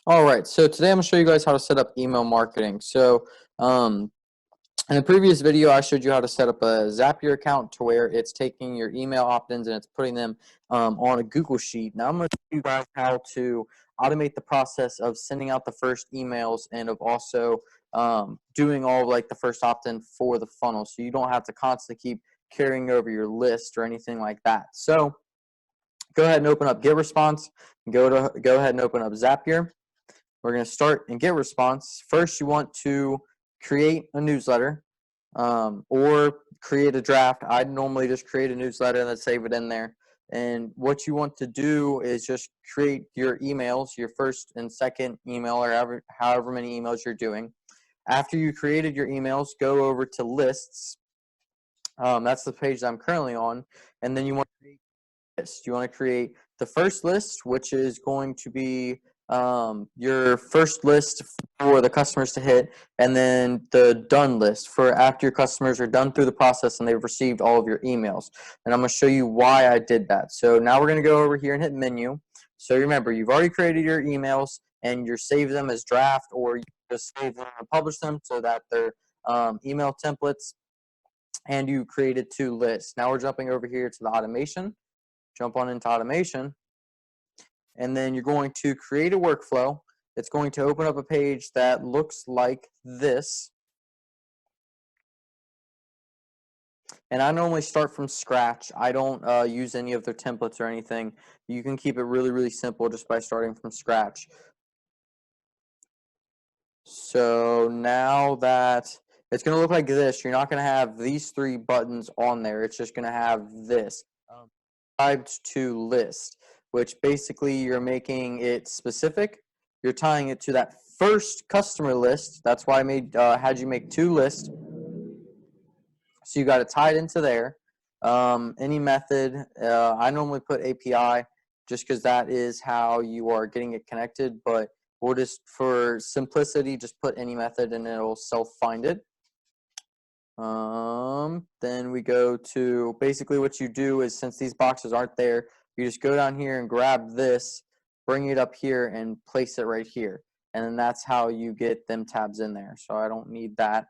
All right, so today I'm going to show you guys how to set up email marketing. Um, in the previous video, I showed you how to set up a Zapier account to where it's taking your email opt-ins and it's putting them on a Google Sheet. Now I'm going to show you guys how to automate the process of sending out the first emails and of also doing all of, like, the first opt-in for the funnel, so you don't have to constantly keep carrying over your list or anything like that. So go ahead and open up Getresponse. Go ahead and open up Zapier. We're going to start in Getresponse. First, you want to create a newsletter or create a draft. I'd normally just create a newsletter and then save it in there. And what you want to do is just create your emails, your first and second email, or however many emails you're doing. After you created your emails, go over to lists. That's the page that I'm currently on. And then you want to create list. You want to create the first list, which is going to be your first list for the customers to hit, and then the done list for after your customers are done through the process and they've received all of your emails. And I'm going to show you why I did that. So now we're going to go over here and hit menu. So remember, you've already created your emails and you save them as draft, or you just save them and publish them so that they're email templates, and you created two lists. Now we're jumping over here to the automation. Jump on into automation, and then you're going to create a workflow. It's going to open up a page that looks like this. And I normally start from scratch. I don't use any of their templates or anything. You can keep it really, really simple just by starting from scratch. So now that it's going to look like this, you're not going to have these three buttons on there. It's just going to have this. Subscribed to list, which basically you're making it specific. You're tying it to that first customer list. That's why I had you make two lists. So you got it tied into there. Any method, I normally put API just because that is how you are getting it connected, but we'll just, for simplicity, just put any method and it'll self-find it. Then we go to, basically what you do is, since these boxes aren't there, you just go down here and grab this, bring it up here and place it right here. And then that's how you get them tabs in there. So I don't need that.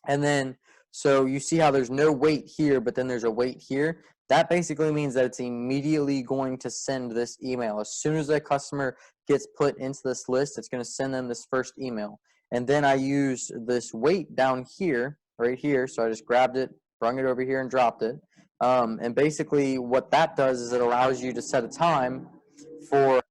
And then, so you see how there's no wait here, but then there's a wait here. That basically means that it's immediately going to send this email. As soon as that customer gets put into this list, it's going to send them this first email. And then I use this wait down here, right here. So I just grabbed it, brung it over here and dropped it. And basically what that does is it allows you to set a time for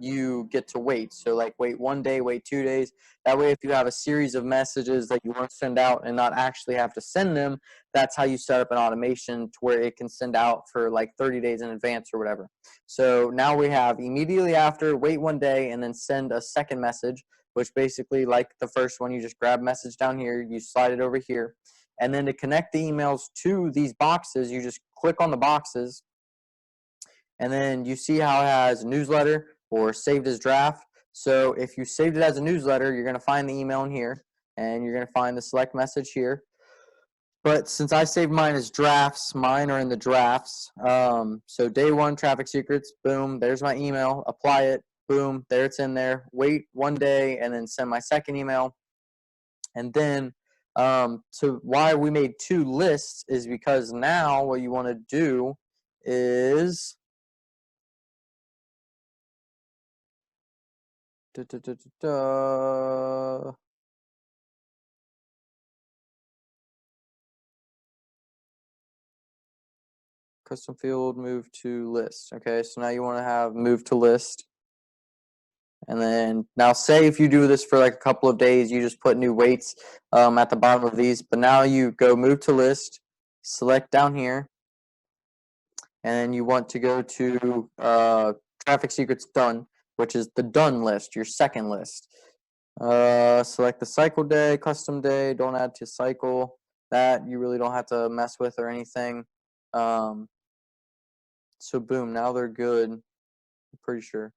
you get to wait. So like wait 1 day, wait 2 days. That way, if you have a series of messages that you want to send out and not actually have to send them, that's how you set up an automation to where it can send out for like 30 days in advance or whatever. So now we have immediately after, wait 1 day, and then send a second message, which basically, like the first one, you just grab message down here, you slide it over here. And then to connect the emails to these boxes, you just click on the boxes, and then you see how it has newsletter or saved as draft. So if you saved it as a newsletter, you're going to find the email in here, and you're going to find the select message here. But since I saved mine as drafts, mine are in the drafts. So day one, traffic secrets, boom, there's my email. Apply it, boom, there it's in there. Wait 1 day and then send my second email. And then so why we made two lists is because now what you want to do is Da, da, da, da, da. Custom field, move to list. Okay, so now you want to have move to list. And then now say if you do this for like a couple of days, you just put new weights at the bottom of these. But now you go move to list, select down here, and then you want to go to traffic secrets done, which is the done list, your second list. Select the cycle day, custom day, don't add to cycle. That you really don't have to mess with or anything. So boom, now they're good. I'm pretty sure.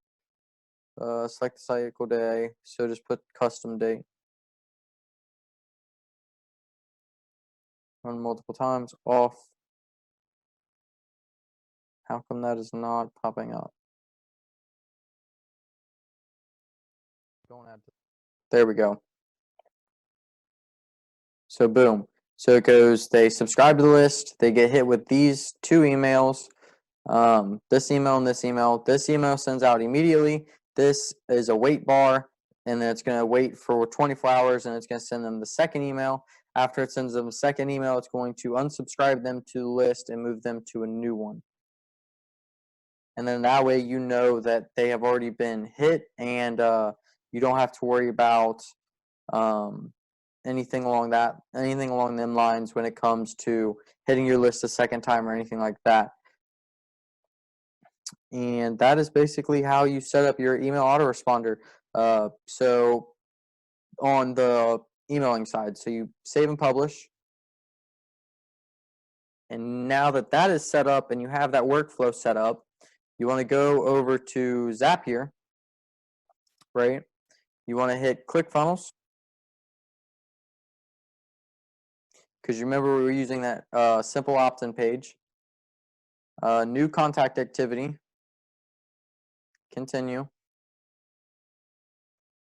Select the cycle day, so just put custom date. Run multiple times, off. How come that is not popping up? don't add. There we go. So boom. So it goes, they subscribe to the list, they get hit with these two emails, this email and this email. This email sends out immediately. This is a wait bar, and then it's going to wait for 24 hours, and it's going to send them the second email. After it sends them the second email, it's going to unsubscribe them to the list and move them to a new one. And then that way you know that they have already been hit, and you don't have to worry about anything along them lines when it comes to hitting your list a second time or anything like that. And that is basically how you set up your email autoresponder. So on the emailing side, so you save and publish. And now that that is set up and you have that workflow set up, you want to go over to Zapier, right? You want to hit ClickFunnels, because you remember we were using that simple opt-in page. New contact activity, continue.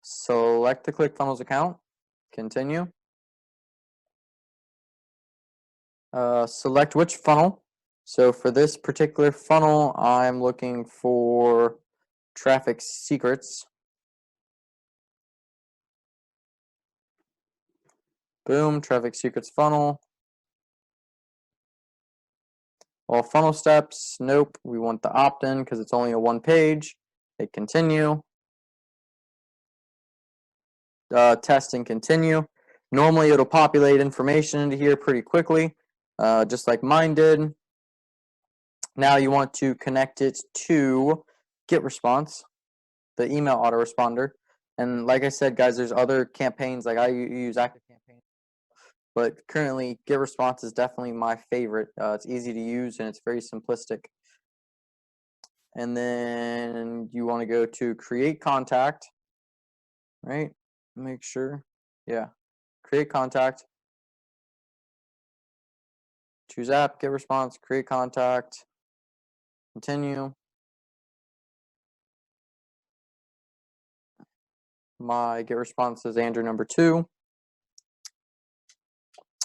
Select the ClickFunnels account, continue. Select which funnel. So for this particular funnel, I'm looking for traffic secrets. Boom, traffic secrets funnel. All funnel steps, nope. We want the opt-in because it's only a one page. Hit continue. Test and continue. Normally it'll populate information into here pretty quickly, just like mine did. Now you want to connect it to Getresponse, the email autoresponder. And like I said, guys, there's other campaigns, like I use Active Campaign, but currently Getresponse is definitely my favorite. It's easy to use and it's very simplistic. And then you want to go to create contact, right? Make sure, yeah, create contact. Choose app, Getresponse, create contact, continue. My Getresponse is Andrew number 2.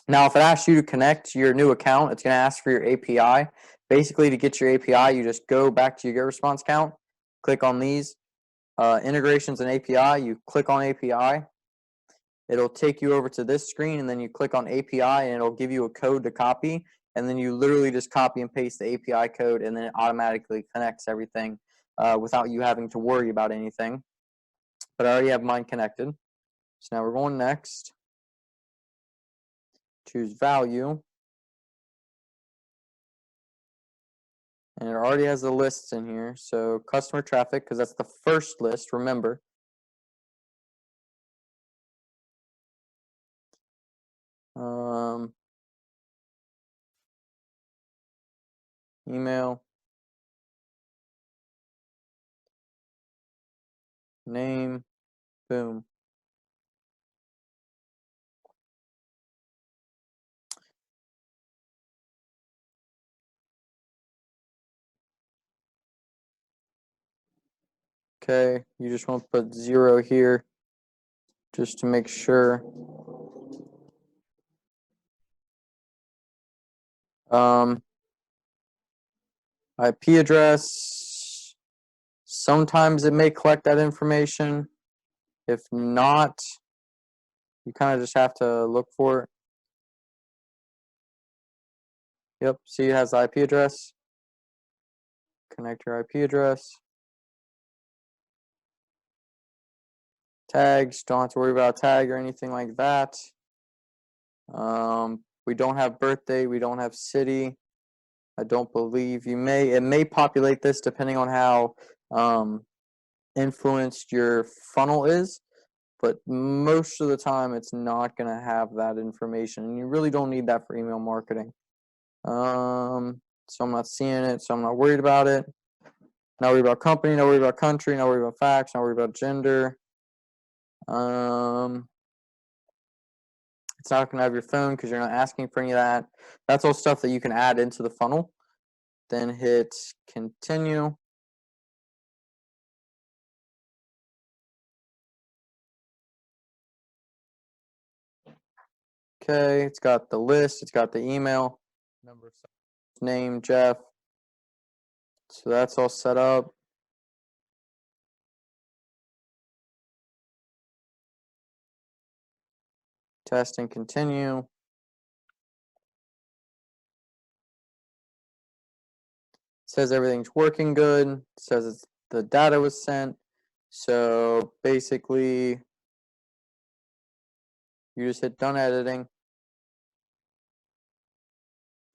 Now, if it asks you to connect your new account, it's going to ask for your API. Basically, to get your API, you just go back to your Getresponse account, click on these integrations and API. You click on API. It'll take you over to this screen, and then you click on API, and it'll give you a code to copy. And then you literally just copy and paste the API code, and then it automatically connects everything without you having to worry about anything. But I already have mine connected. So now we're going next. Choose value. And it already has the lists in here. So customer traffic, because that's the first list, remember. Email. Name. Boom. Okay, you just want to put 0 here just to make sure. IP address. Sometimes it may collect that information. If not, you kind of just have to look for it. Yep, see it has the IP address. Connect your IP address. Tags, don't have to worry about a tag or anything like that. We don't have birthday, we don't have city. I don't believe it may populate this depending on how influenced your funnel is, but most of the time it's not going to have that information, and you really don't need that for email marketing. So I'm not seeing it, so I'm not worried about it. Not worried about company, not worried about country, not worried about facts, not worried about gender. It's not going to have your phone because you're not asking for any of that. That's all stuff that you can add into the funnel. Then hit continue. Okay, it's got the list, it's got the email, number, name, Jeff. So that's all set up. Test and continue. It says everything's working good. It says the data was sent. So basically, you just hit done editing.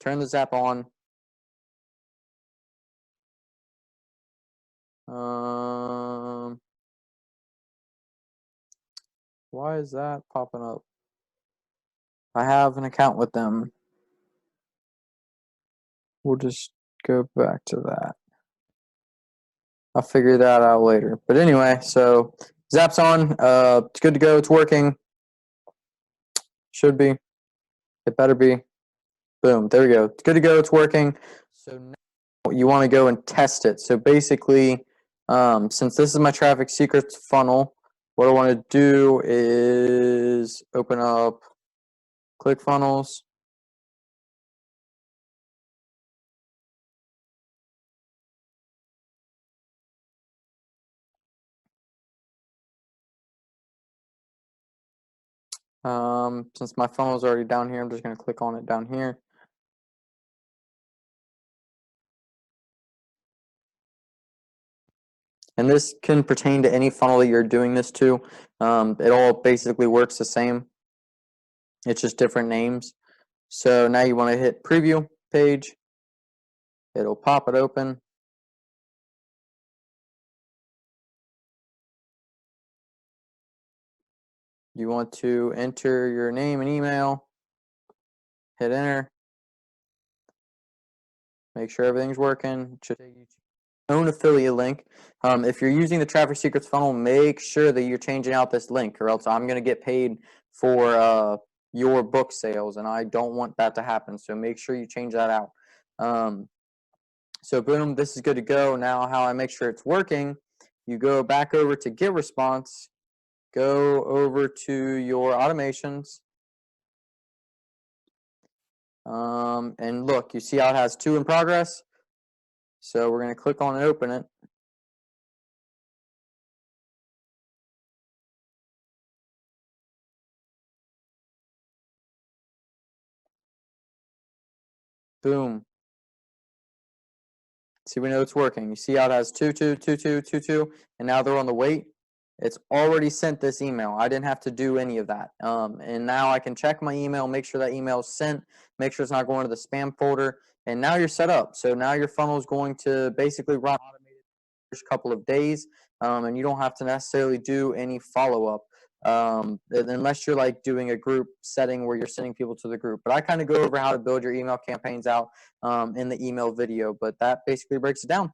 Turn the Zap on. Why is that popping up? I have an account with them. We'll just go back to that. I'll figure that out later. But anyway, so Zap's on. It's good to go. It's working. Should be. It better be. Boom. There we go. It's good to go. It's working. So now you want to go and test it. So basically, since this is my traffic secrets funnel, what I want to do is open up ClickFunnels. Since my funnel is already down here, I'm just going to click on it down here. And this can pertain to any funnel that you're doing this to. It all basically works the same. It's just different names. So now you want to hit preview page. It'll pop it open. You want to enter your name and email. Hit enter. Make sure everything's working. Should take you to your own affiliate link. If you're using the traffic secrets funnel, make sure that you're changing out this link, or else I'm going to get paid for your book sales, and I don't want that to happen. So make sure you change that out. So boom, this is good to go. Now how I make sure it's working, you go back over to Getresponse, go over to your automations, and look, you see how it has 2 in progress? So we're going to click on and open it. Boom. See, we know it's working. You see how it has 2, 2, 2, 2, 2, 2, and now they're on the wait. It's already sent this email. I didn't have to do any of that. And now I can check my email, make sure that email is sent, make sure it's not going to the spam folder, and now you're set up. So now your funnel is going to basically run automated for the first couple of days, and you don't have to necessarily do any follow-up. Unless you're like doing a group setting where you're sending people to the group. But I kind of go over how to build your email campaigns out in the email video, but that basically breaks it down.